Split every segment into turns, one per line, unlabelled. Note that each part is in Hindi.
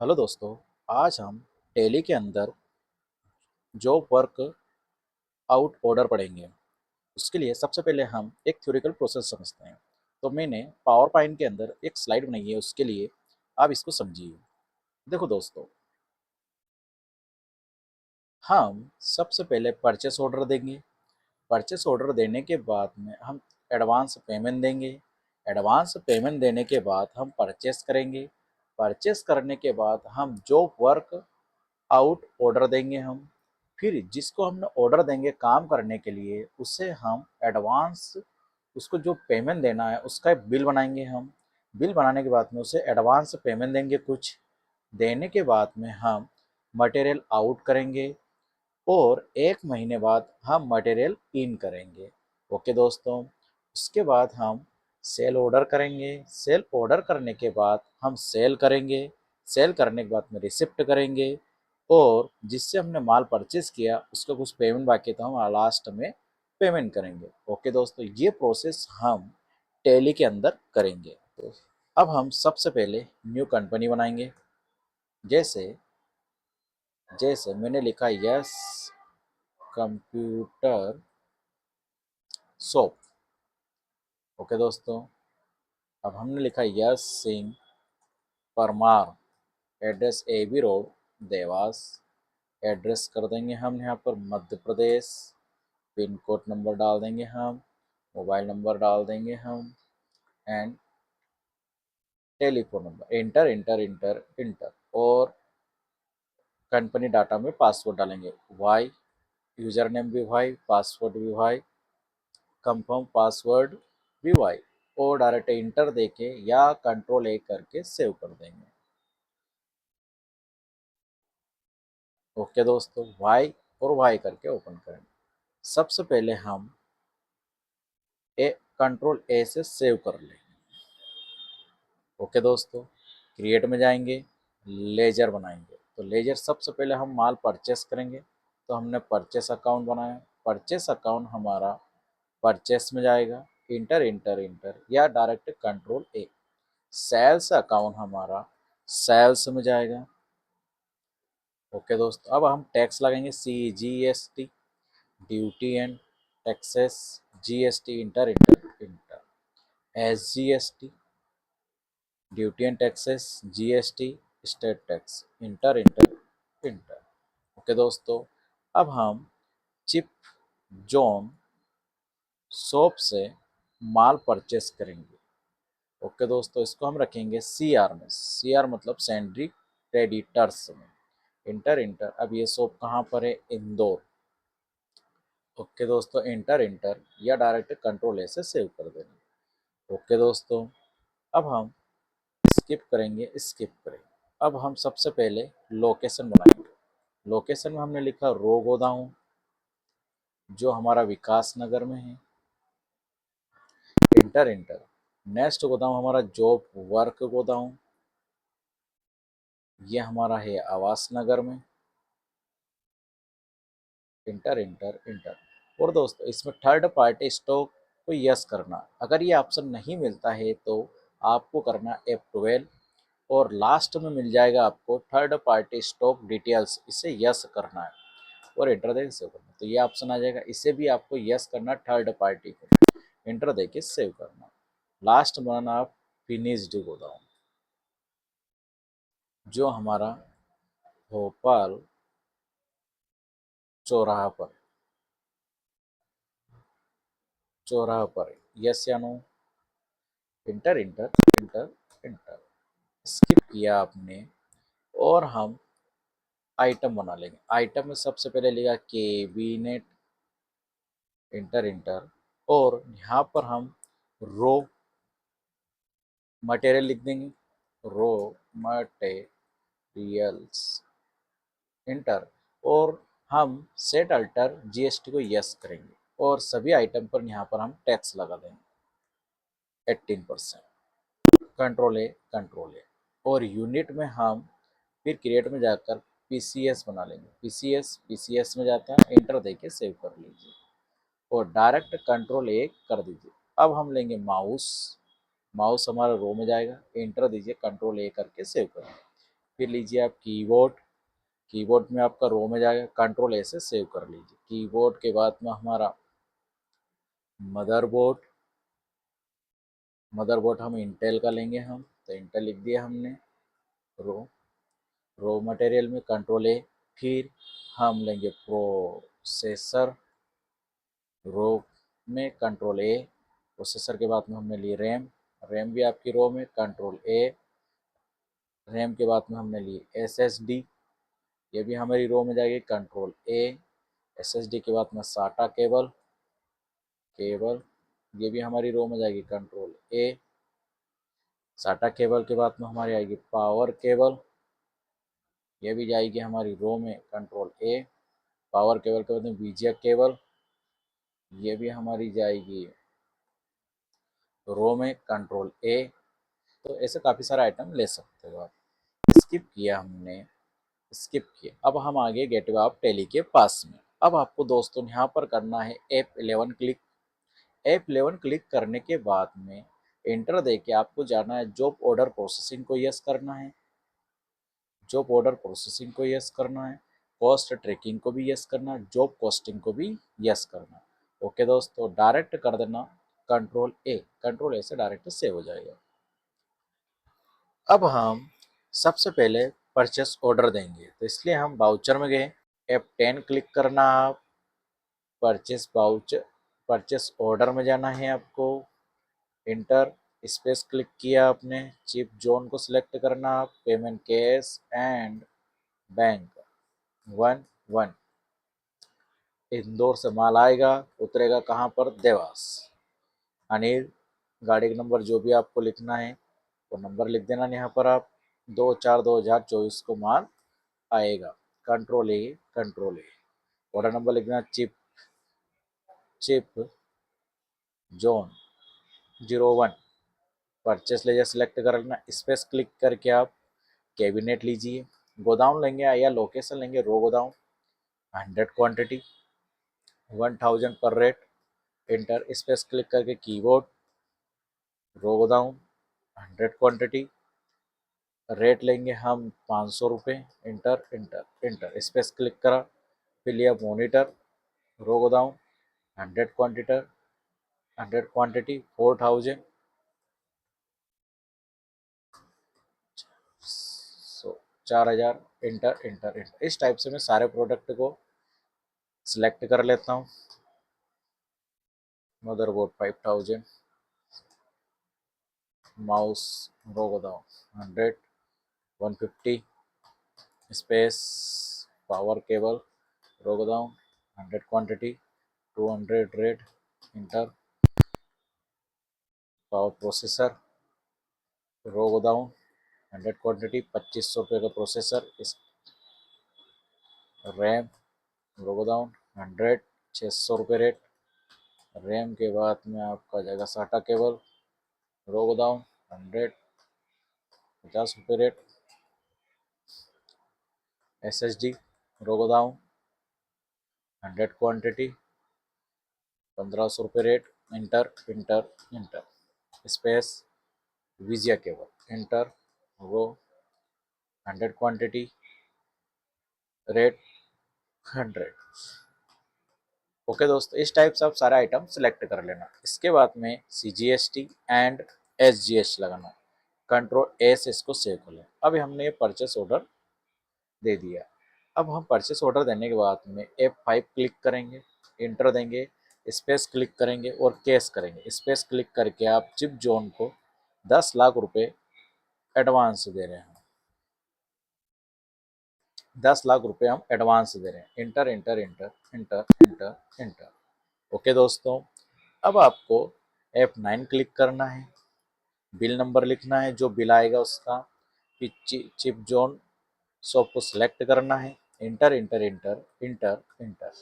हेलो दोस्तों। आज हम टैली के अंदर जॉब वर्क आउट ऑर्डर पढ़ेंगे। उसके लिए सबसे पहले हम एक थ्योरिकल प्रोसेस समझते हैं। तो मैंने पावर पॉइंट के अंदर एक स्लाइड बनाई है, उसके लिए आप इसको समझिए। देखो दोस्तों, हम सबसे पहले परचेस ऑर्डर देंगे। परचेस ऑर्डर देने के बाद में हम एडवांस पेमेंट देंगे। एडवांस पेमेंट देने के बाद हम परचेस करेंगे। परचेस करने के बाद हम जॉब वर्क आउट ऑर्डर देंगे। हम फिर जिसको हमने ऑर्डर देंगे काम करने के लिए, उसे हम एडवांस, उसको जो पेमेंट देना है उसका एक बिल बनाएंगे। हम बिल बनाने के बाद में उसे एडवांस पेमेंट देंगे। कुछ देने के बाद में हम मटेरियल आउट करेंगे और 1 महीने बाद हम मटेरियल इन करेंगे। ओके दोस्तों, उसके बाद हम सेल ऑर्डर करेंगे। सेल ऑर्डर करने के बाद हम सेल करेंगे। सेल करने के बाद में रिसिप्ट करेंगे और जिससे हमने माल परचेज किया उसका कुछ पेमेंट बाकी तो हम लास्ट में पेमेंट करेंगे। ओके दोस्तों, ये प्रोसेस हम टैली के अंदर करेंगे। तो अब हम सबसे पहले न्यू कंपनी बनाएंगे। जैसे जैसे मैंने लिखा यस कंप्यूटर शॉप। ओके दोस्तों, अब हमने लिखा yes Singh Parmar, address AB road Dewas. Address कर देंगे हम यहाँ पर Madhya Pradesh. Pin code number डाल देंगे हम, मोबाइल नंबर डाल देंगे हम and telephone number. Inter enter enter inter और कंपनी डाटा में पासवर्ड डालेंगे वाई, यूजर नेम भी वाई, पासवर्ड भी वाई, कंफर्म पासवर्ड भी वाई और डायरेक्ट इंटर देके या कंट्रोल A करके सेव कर देंगे। ओके दोस्तों, वाई और वाई करके ओपन करेंगे। सबसे पहले हम कंट्रोल A से सेव कर लेंगे। ओके दोस्तों, क्रिएट में जाएंगे, लेजर बनाएंगे। तो लेजर सबसे पहले हम माल परचेस करेंगे, तो हमने परचेस अकाउंट बनाया। परचेस अकाउंट हमारा परचेस में जाएगा, इंटर इंटर इंटर या direct control A। Sales account हमारा सेल्स में जाएगा। ओके दोस्तों, अब हम टैक्स लगाएंगे CGST, duty and taxes, GST enter enter enter, SGST duty and taxes, GST state tax enter enter enter. Okay दोस्तों, अब हम चिप जोन शॉप से माल परचेस करेंगे। ओके दोस्तों, इसको हम रखेंगे CR में। CR मतलब सेंट्री क्रेडिटर्स में। Inter inter. अब ये शॉप कहाँ पर है? इंदौर। ओके दोस्तों, इंटर इंटर या डायरेक्ट कंट्रोल A से सेव कर देंगे। ओके दोस्तों, अब हम स्किप करेंगे, स्किप करेंगे। अब हम सबसे पहले लोकेशन बनाएंगे। लोकेशन में हमने लिखा रो गोदाम, जो हमारा विकास नगर में है। Inter inter. नेक्स्ट गोदाम हमारा जॉब वर्क गोदाम, ये हमारा है आवास नगर में। Inter enter inter. और दोस्तों, इसमें थर्ड पार्टी स्टॉक को यस करना। अगर ये ऑप्शन नहीं मिलता है तो आपको करना F12 और लास्ट में मिल जाएगा आपको थर्ड पार्टी स्टॉक डिटेल्स, इसे यस करना है और इंटर देके सेव करना। तो ये ऑप्शन आ जाएगा, इसे भी आपको यस करना, थर्ड पार्टी को इंटर देके सेव करना। लास्ट बनाना आप फिनिश्ड गोदाम, जो हमारा भोपाल चौराहा पर, चौराहा पर यस या no. Enter enter enter enter. Skip किया आपने और हम आइटम बना लेंगे। आइटम में सबसे पहले लिखा कैबिनेट, इंटर इंटर और यहाँ पर हम रो मटेरियल लिख देंगे, रो मटेरियल्स इंटर। और हम सेट अल्टर GST को यस करेंगे और सभी आइटम पर यहाँ पर हम टैक्स लगा देंगे 18%। कंट्रोल ए और यूनिट में हम फिर क्रिएट में जाकर PCS बना लेंगे। PCS में जाता है, इंटर देके सेव कर लीजिए और डायरेक्ट कंट्रोल A कर दीजिए। अब हम लेंगे माउस, माउस हमारा रो में जाएगा, इंटर दीजिए, कंट्रोल A करके सेव करेंगे। फिर लीजिए आप कीबोर्ड, कीबोर्ड में आपका रो में जाएगा, कंट्रोल ए से सेव कर लीजिए। कीबोर्ड के बाद में हमारा मदरबोर्ड, मदरबोर्ड हम इंटेल का लेंगे हम, तो इंटेल लिख दिया हमने। रो, रो मटेरियल में कंट्रोल ए। फिर हम लेंगे प्रोसेसर, रो में कंट्रोल ए। प्रोसेसर के बाद में हमने ली रैम, रैम भी आपकी रो में कंट्रोल ए। रैम के बाद में हमने ली एसएसडी, ये भी हमारी रो में जाएगी कंट्रोल ए। एसएसडी के बाद में साटा केबल, केबल ये भी हमारी रो में जाएगी कंट्रोल ए। साटा केबल के बाद में हमारी आएगी पावर केबल, ये भी जाएगी हमारी रो में कंट्रोल ए। पावर केबल के बाद में बीजिया केबल, ये भी हमारी जाएगी रो में कंट्रोल ए। तो ऐसे काफ़ी सारे आइटम ले सकते हो आप। स्किप किया हमने, स्किप किया। अब हम आगे गेटवे ऑफ टेली के पास में। अब आपको दोस्तों यहाँ पर करना है F11 क्लिक। F11 क्लिक करने के बाद में एंटर दे के आपको जाना है जॉब ऑर्डर प्रोसेसिंग को यस करना है, जॉब ऑर्डर प्रोसेसिंग को यस करना है, कॉस्ट ट्रैकिंग को भी यस करना है, जॉब कॉस्टिंग को भी यस करना है। ओके दोस्तों, डायरेक्ट कर देना कंट्रोल ए, कंट्रोल ए से डायरेक्ट सेव हो जाएगा। अब हम सबसे पहले परचेस ऑर्डर देंगे, तो इसलिए हम बाउचर में गए, F10 क्लिक करना, आप परचेस बाउचर, परचेस ऑर्डर में जाना है आपको, इंटर स्पेस क्लिक किया आपने, चिप जोन को सिलेक्ट करना, आप payment cash and bank 1 1। Indore से माल आएगा, उतरेगा कहाँ पर, देवास। अनिल, गाड़ी का नंबर जो भी आपको लिखना है वो नंबर लिख देना यहाँ पर आप। 2/4/2024 को माल आएगा, control A, control A. Order number लिखना, chip, chip zone 01। Purchase ledger select कर लेना, स्पेस क्लिक करके आप कैबिनेट लीजिए। गोदाम लेंगे या लोकेशन लेंगे, रो गोदाम 100 क्वांटिटी 1000 पर रेट। इंटर स्पेस क्लिक करके कीबोर्ड, रो गोदाम 100 क्वांटिटी, रेट लेंगे हम 500 रुपये। Inter enter enter space click करा। फिर लिया मोनीटर, रो गोदाम 100 क्वांटिटी, 100 क्वांटिटी 4000। सो 4000। Inter enter inter. इस टाइप से मैं सारे प्रोडक्ट को सिलेक्ट कर लेता हूँ। मदरबोर्ड 5000, माउस रो गोदाम 100 150 स्पेस, पावर केबल रो गोदाम 100 quantity 200 rate. Enter, power processor row गोदाम 100 क्वांटिटी 2500 रुपये का प्रोसेसर। इस रैम रो गोदाम 100 600 रुपये रेट। रैम के बाद में आपका जाएगा साटा केबल, रो गोदाम 100 50 रुपये रेट। SSD रो गोदाम 100 क्वांटिटी 1500 रुपये rate. Enter enter enter space, विजिया cable enter, row 100 quantity, rate 100। Okay दोस्तों, इस टाइप से आप सारे आइटम सेलेक्ट कर लेना। इसके बाद में CGST एंड SGST लगाना, कंट्रोल ए से इसको सेव कर लें। अभी हमने ये परचेस ऑर्डर दे दिया। अब हम परचेस ऑर्डर देने के बाद में F5 क्लिक करेंगे, इंटर देंगे, स्पेस क्लिक करेंगे और कैश करेंगे। स्पेस क्लिक करके आप चिप जोन को 10 लाख रुपए एडवांस दे रहे हैं, 10 लाख रुपए हम एडवांस दे रहे हैं। Inter enter enter enter enter enter. Okay दोस्तों, अब आपको F9 क्लिक करना है, बिल नंबर लिखना है, जो बिल आएगा उसका, फिर चिप जोन शॉप को सिलेक्ट करना है। Inter enter enter enter inter.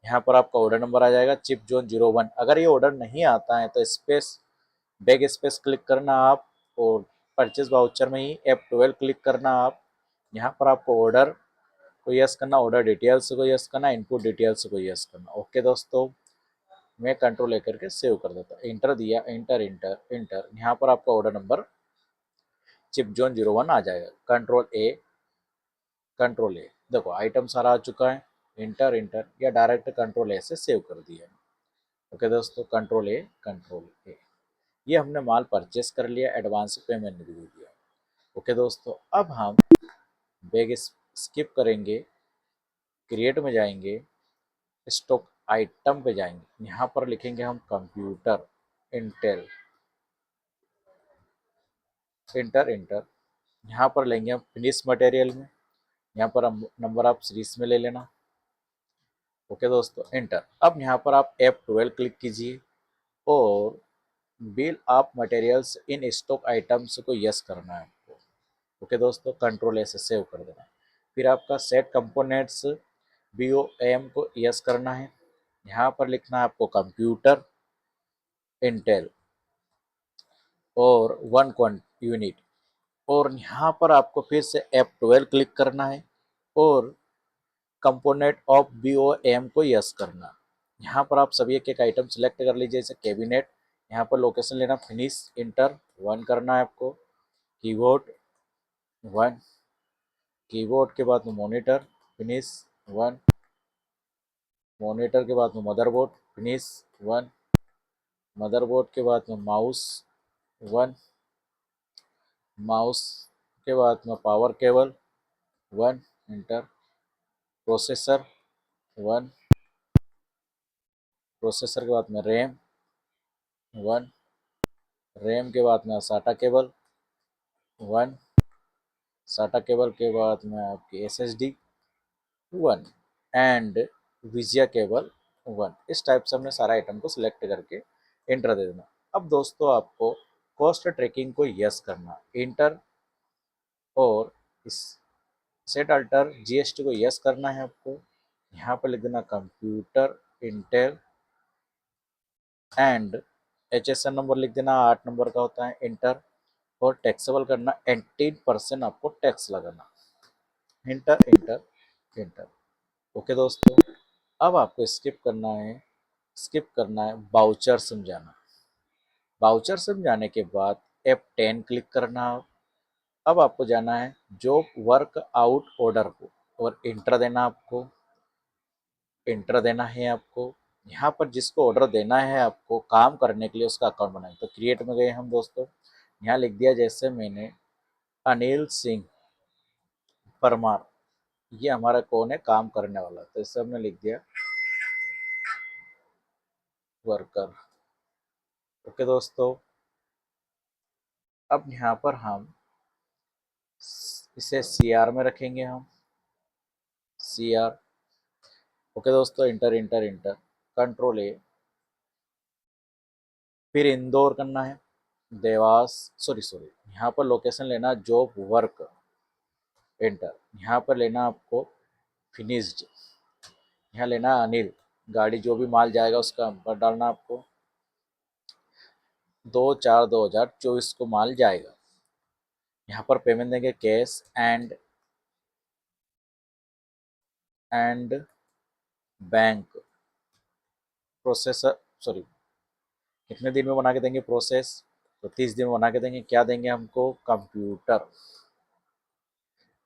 यहाँ पर आपका ऑर्डर नंबर आ जाएगा, चिप जोन 01। अगर ये ऑर्डर नहीं आता है तो स्पेस, बैक स्पेस क्लिक करना आप, और परचेज वाउचर में ही F12 क्लिक करना आप। यहाँ पर आपको ऑर्डर को यस करना, ऑर्डर डिटेल्स को यस करना, इनपुट डिटेल्स को यस करना। ओके दोस्तों, मैं कंट्रोल लेकर के सेव कर देता हूँ। इंटर दिया, इंटर इंटर इंटर। यहाँ पर आपका ऑर्डर नंबर चिप जोन 01 आ जाएगा, कंट्रोल ए। कंट्रोल ए, देखो आइटम सारा आ चुका है, इंटर इंटर या डायरेक्ट कंट्रोल ए से सेव कर दिया। ओके दोस्तों, कंट्रोल ए, ये हमने माल परचेस कर लिया, एडवांस पेमेंट भी दे दिया। ओके दोस्तों, अब हम बैग स्किप करेंगे, क्रिएट में जाएंगे, स्टॉक आइटम पे जाएंगे, यहाँ पर लिखेंगे हम कंप्यूटर इंटेल, इंटर इंटर, यहाँ पर लेंगे हम फिनिश मटेरियल में, यहाँ पर हम नंबर ऑफ सीरीज में ले लेना। ओके दोस्तों, एंटर। अब यहाँ पर आप F12 क्लिक कीजिए और bill of materials in stock items को यस करना है आपको। ओके दोस्तों, कंट्रोल ए से सेव कर देना है। फिर आपका सेट कंपोनेंट्स BOM को यस करना है, यहाँ पर लिखना है आपको कंप्यूटर इंटेल और 1 यूनिट, और यहाँ पर आपको फिर से F12 क्लिक करना है और कंपोनेंट ऑफ BOM को यस करना। यहाँ पर आप सभी एक एक आइटम सेलेक्ट कर लीजिए, जैसे कैबिनेट, यहाँ पर लोकेशन लेना फिनिश, इंटर 1 करना है आपको, कीबोर्ड 1, कीबोर्ड के बाद में मॉनिटर फिनिश 1, मॉनिटर के बाद में मदरबोर्ड फिनिश 1, मदरबोर्ड के बाद में माउस 1, माउस के बाद में power cable 1, inter, processor 1, processor के बाद में रैम 1, रैम के बाद में साटा केबल 1, साटा केबल के बाद में आपकी SSD 1 एंड विजिया केबल 1। इस टाइप से हमने सारा आइटम को सिलेक्ट करके इंटर दे देना। अब दोस्तों आपको कॉस्ट ट्रैकिंग को यस करना, इंटर, और इस सेट अल्टर GST को यस करना है आपको। यहाँ पर लिख देना computer Intel and HSN number लिख देना, 8 नंबर का होता है, इंटर, और टैक्सेबल करना 18% आपको टैक्स लगाना, इंटर इंटर इंटर। ओके दोस्तों, अब आपको स्किप करना है बाउचर समझाना। बाउचर समझाने के बाद F10 क्लिक करना। अब आपको जाना है जॉब वर्क आउट ऑर्डर को और इंटर देना, आपको इंटर देना है आपको। यहाँ पर जिसको ऑर्डर देना है आपको काम करने के लिए, उसका अकाउंट बनाए, तो क्रिएट में गए हम दोस्तों, यहाँ लिख दिया जैसे मैंने अनिल सिंह परमार, ये हमारा कौन है, काम करने वाला, तो इसे हमने लिख दिया वर्कर। ओके दोस्तों, अब यहाँ पर हम इसे CR में रखेंगे, हम CR। ओके दोस्तों, इंटर इंटर इंटर, कंट्रोल ए, फिर इंदौर करना है, देवास, सॉरी यहाँ पर लोकेशन लेना जॉब वर्क, एंटर, यहाँ पर लेना आपको फिनिश्ड, यहाँ लेना अनिल, गाड़ी जो भी माल जाएगा उसका नंबर डालना आपको, 2/4/2024 को माल जाएगा। यहाँ पर पेमेंट देंगे cash and bank processor, sorry कितने दिन में बना के देंगे प्रोसेस, तो 30 दिन में बना के देंगे। क्या देंगे हमको, computer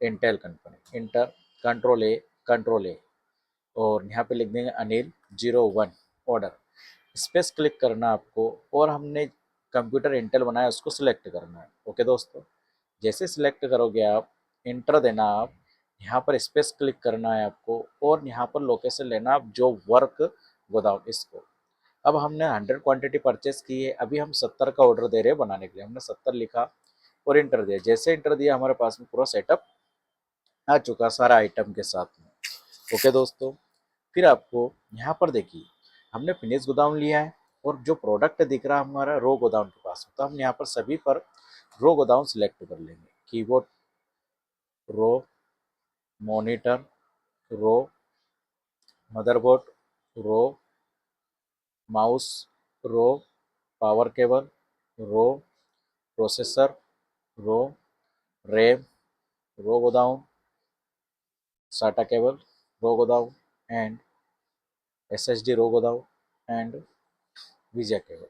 Intel company, inter, control ए, और यहाँ पे लिख देंगे अनिल 01 ऑर्डर, स्पेस क्लिक करना आपको, और हमने कंप्यूटर इंटेल बनाया उसको सिलेक्ट करना है। ओके दोस्तों, जैसे सिलेक्ट करोगे आप, इंटर देना, आप यहाँ पर स्पेस क्लिक करना है आपको, और यहाँ पर लोकेशन लेना आप जो वर्क गोदाम, इसको। अब हमने 100 क्वांटिटी परचेस की है, अभी हम 70 का ऑर्डर दे रहे हैं बनाने के लिए, हमने 70 लिखा और इंटर दिया। जैसे इंटर दिया हमारे पास में पूरा सेटअप आ चुका सारा आइटम के साथ में। ओके दोस्तों, फिर आपको यहाँ पर देखिए हमने फिनिश गोदाम लिया है, और जो प्रोडक्ट दिख रहा है हमारा रो गोदाम के पास, तो हम यहाँ पर सभी पर रो गोदाम सिलेक्ट कर लेंगे, कीबोर्ड रो, मॉनिटर रो, मदरबोर्ड रो, माउस रो, पावर केबल रो, प्रोसेसर रो, रैम रो गोदाम, साटा केबल रो गोदाम एंड SSD रो गोदाम and Vijay cable,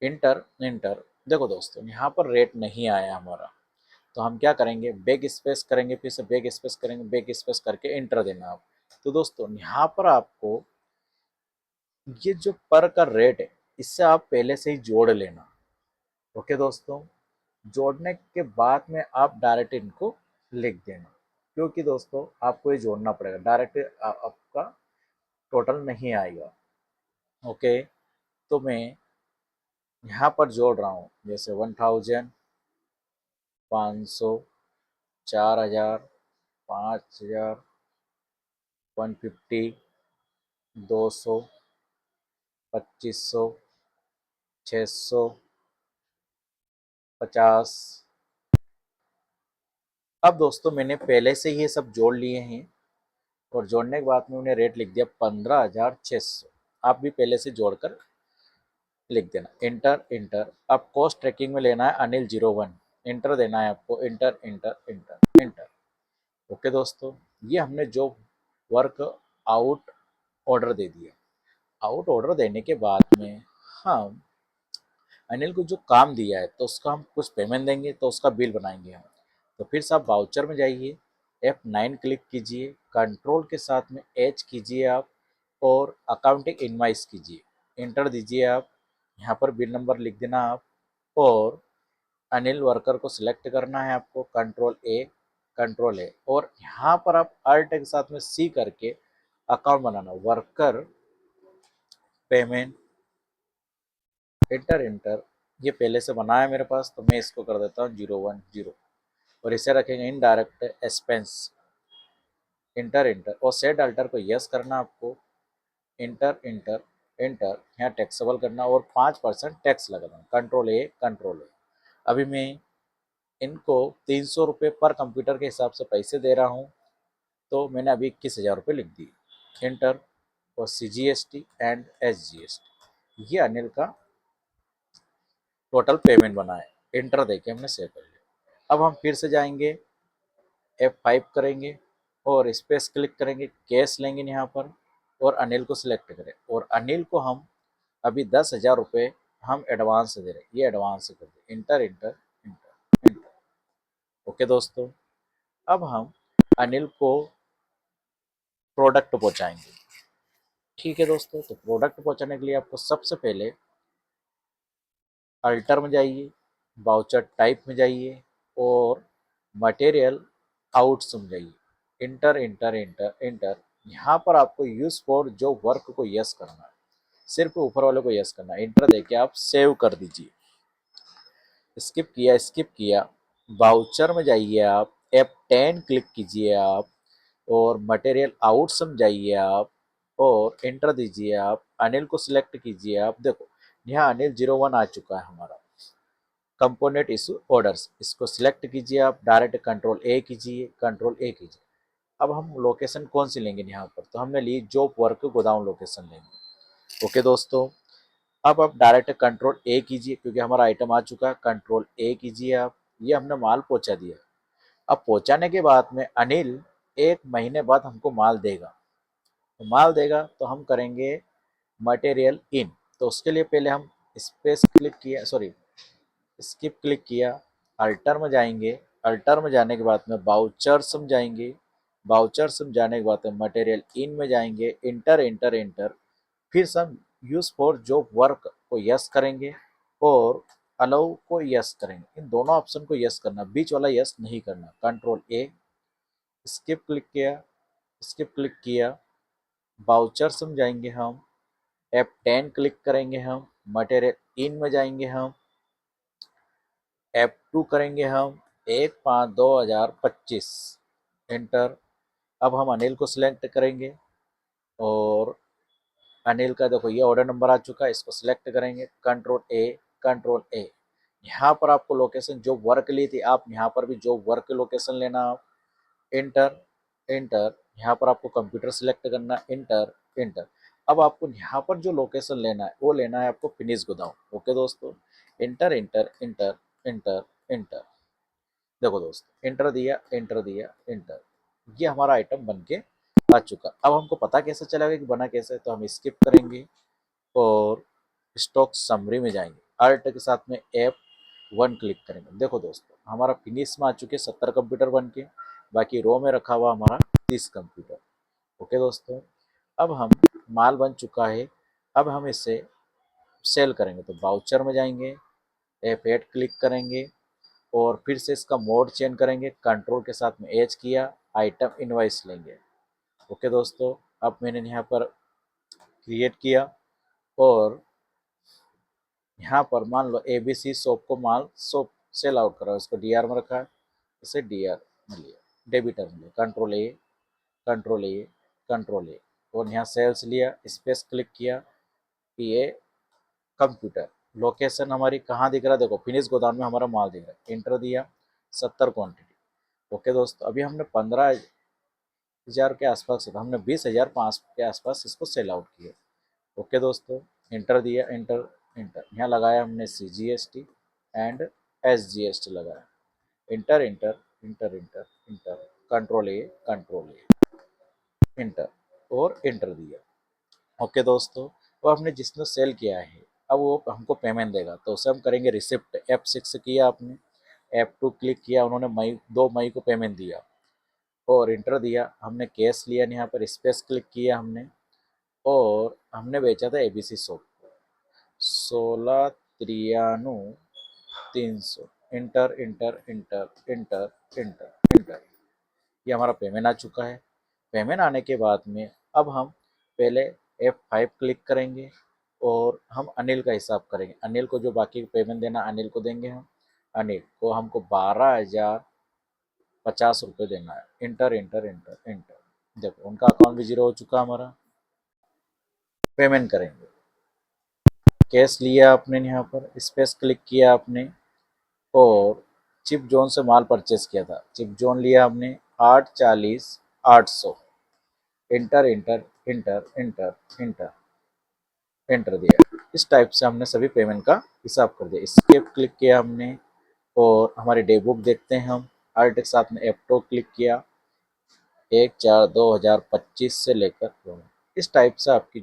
inter inter. देखो दोस्तों, यहाँ पर रेट नहीं आया हमारा, तो हम क्या करेंगे, बैक स्पेस करेंगे, फिर से बैक स्पेस करेंगे, बैक स्पेस करके एंटर देना आप। तो दोस्तों यहाँ पर आपको ये जो पर का रेट है इससे आप पहले से ही जोड़ लेना। ओके दोस्तों, जोड़ने के बाद में आप डायरेक्ट इनको लिख देना, क्योंकि दोस्तों आपको ये जोड़ना पड़ेगा, डायरेक्ट आपका टोटल नहीं आएगा। ओके, तो मैं यहाँ पर जोड़ रहा हूँ, जैसे 1000, 500, 4000, 5000, 150, 200, 2500, 600, 50। अब दोस्तों मैंने पहले से ही ये सब जोड़ लिए हैं और जोड़ने के बाद में उन्हें रेट लिख दिया 15,600। आप भी पहले से जोड़कर लिख देना, इंटर इंटर। अब कॉस्ट ट्रैकिंग में लेना है अनिल 01, इंटर देना है आपको, inter enter enter enter. Okay दोस्तों, ये हमने जो वर्क आउट ऑर्डर दे दिया। आउट ऑर्डर देने के बाद में हम अनिल को जो काम दिया है तो उसका हम कुछ पेमेंट देंगे, तो उसका बिल बनाएंगे हम। तो फिर से आप वाउचर में जाइए, F9 क्लिक कीजिए, कंट्रोल के साथ में H कीजिए आप, और अकाउंटिंग इनवाइस कीजिए, इंटर दीजिए आप। यहाँ पर बिल नंबर लिख देना आप, और अनिल वर्कर को सिलेक्ट करना है आपको, कंट्रोल ए, और यहाँ पर आप अल्ट के साथ में C करके अकाउंट बनाना, वर्कर पेमेंट, इंटर इंटर। ये पहले से बना है मेरे पास, तो मैं इसको कर देता हूँ 010, और इसे रखेंगे इनडायरेक्ट एक्सपेंस, इंटर इंटर, और सेट अल्टर को यस करना आपको, इंटर इंटर इंटर। यहाँ टैक्सेबल करना और 5% टैक्स लगाना, कंट्रोल ए। अभी मैं इनको 300 रुपये पर कंप्यूटर के हिसाब से पैसे दे रहा हूँ, तो मैंने अभी 21,000 रुपये लिख दिए, इंटर, और CGST एंड SGST। ये अनिल का टोटल पेमेंट बना है, इंटर देके हमने सेव कर लिया। अब हम फिर से जाएंगे, F5 करेंगे और स्पेस क्लिक करेंगे, कैश लेंगे यहाँ पर, और अनिल को सिलेक्ट करें, और अनिल को हम अभी 10,000 रुपये हम एडवांस दे रहे हैं, ये एडवांस कर दें, inter enter enter enter. Okay दोस्तों, अब हम अनिल को प्रोडक्ट पहुँचाएंगे। ठीक है दोस्तों, तो प्रोडक्ट पहुँचाने के लिए आपको सबसे पहले अल्टर में जाइए, बाउचर टाइप में जाइए, और मटेरियल आउट्स में जाइए, इंटर इंटर इंटर इंटर। यहाँ पर आपको यूज फॉर जो वर्क को यस करना है, सिर्फ ऊपर वाले को यस करना है, इंटर देके आप सेव कर दीजिए। स्किप किया, बाउचर में जाइए आप, F10 क्लिक कीजिए आप, और मटेरियल आउट्स में जाइए आप, और इंटर दीजिए आप, अनिल को सिलेक्ट कीजिए आप। देखो यहाँ अनिल 01 आ चुका है हमारा, कंपोनेंट इशू ऑर्डर्स, इसको सिलेक्ट कीजिए आप, डायरेक्ट कंट्रोल ए कीजिए। अब हम लोकेशन कौन सी लेंगे यहाँ पर, तो हमने ली जॉब वर्क गोदाम लोकेशन लेंगे। ओके दोस्तों, अब आप डायरेक्ट कंट्रोल ए कीजिए, क्योंकि हमारा आइटम आ चुका है, कंट्रोल ए कीजिए आप। ये हमने माल पहुंचा दिया। अब पहुंचाने के बाद में अनिल 1 महीने बाद हमको माल देगा, तो माल देगा तो हम करेंगे मटेरियल इन। तो उसके लिए पहले हम स्पेस क्लिक किया, सॉरी स्किप क्लिक किया, अल्टर में जाएंगे, अल्टर में जाने के बाद में बाउचर्स में जाएंगे, बाउचर्स में जाने के बाद में मटेरियल इन में जाएंगे, इंटर इंटर इंटर। फिर से हम यूज फॉर जो वर्क को यस करेंगे, और अलाउ को यस करेंगे, इन दोनों ऑप्शन को यस करना, बीच वाला यस नहीं करना, कंट्रोल ए। स्किप क्लिक किया, बाउचर्स में जाएंगे हम, F10 क्लिक करेंगे हम, मटेरियल इन में जाएंगे हम, F2 करेंगे हम, 1/5/2025, एंटर। अब हम अनिल को सिलेक्ट करेंगे, और अनिल का देखो ये ऑर्डर नंबर आ चुका है, इसको सिलेक्ट करेंगे, कंट्रोल ए। यहाँ पर आपको लोकेशन जो वर्क ली थी, आप यहाँ पर भी जो वर्क लोकेशन लेना, आप इंटर इंटर। यहाँ पर आपको कंप्यूटर सिलेक्ट करना, इंटर इंटर। अब आपको यहाँ पर जो लोकेशन लेना है वो लेना है आपको फिनिश गोदाम। ओके दोस्तों, inter enter enter enter inter. देखो दोस्तों, इंटर, ये हमारा आइटम बन के आ चुका। अब हमको पता कैसे चलेगा कि बना कैसे, तो हम स्किप करेंगे और स्टॉक समरी में जाएंगे, अल्ट के साथ में वन क्लिक करेंगे। देखो दोस्तों हमारा फिनिश में आ चुके 70 कंप्यूटर बन के, बाकी रो में रखा हुआ हमारा 30 कंप्यूटर। ओके दोस्तों, अब हम माल बन चुका है, अब हम इसे सेल करेंगे। तो बाउचर में जाएंगे, F8 क्लिक करेंगे और फिर से इसका मोड चेंज करेंगे, कंट्रोल के साथ में एच किया, आइटम इनवाइस लेंगे। ओके दोस्तों, अब मैंने यहाँ पर क्रिएट किया और यहाँ पर मान लो ABC शॉप को माल शॉप सेल आउट करा, उसको DR में रखा है, इसे DR में लिया, डेबिटर में लिया, control A control A control ए, और यहाँ सेल्स लिया, स्पेस क्लिक किया, ये कंप्यूटर लोकेशन हमारी कहाँ दिख रहा है, देखो फिनिश गोदाम में हमारा माल दिख रहा है, इंटर दिया 70 क्वांटिटी। ओके दोस्तों, अभी हमने 15,000 के आसपास, हमने 20,500 के आसपास इसको सेल आउट किया। ओके दोस्तों, इंटर दिया, इंटर इंटर, यहाँ लगाया हमने CGST एंड SGST लगाया, inter enter enter enter inter, control A inter और इंटर दिया। ओके दोस्तों, वो हमने जिसने सेल किया है अब वो हमको पेमेंट देगा, तो उसे हम करेंगे रिसिप्ट। F6 किया आपने, F2 क्लिक किया, उन्होंने मई 2 मई को पेमेंट दिया और इंटर दिया, हमने कैश लिया, यहाँ पर स्पेस क्लिक किया हमने, और हमने बेचा था ABC शॉप को 16,93,300, inter enter enter enter enter inter, ये हमारा पेमेंट आ चुका है। पेमेंट आने के बाद में अब हम पहले F5 क्लिक करेंगे और हम अनिल का हिसाब करेंगे, अनिल को जो बाकी पेमेंट देना अनिल को देंगे हम, अनिल को हमको 12,050 रुपये देना है, इंटर इंटर इंटर इंटर, देखो उनका अकाउंट भी जीरो हो चुका हमारा। पेमेंट करेंगे, कैश लिया आपने, यहाँ पर स्पेस क्लिक किया आपने और चिप जोन से माल परचेस किया था, चिप जोन लिया हमने 840,800, inter enter enter enter inter enter दिया। इस टाइप से हमने सभी पेमेंट का हिसाब कर दिया। एस्केप क्लिक किया हमने और हमारी डे बुक देखते हैं हम, आर्ट के साथ में F2 क्लिक किया, 1/4/2025 से लेकर इस टाइप से आपकी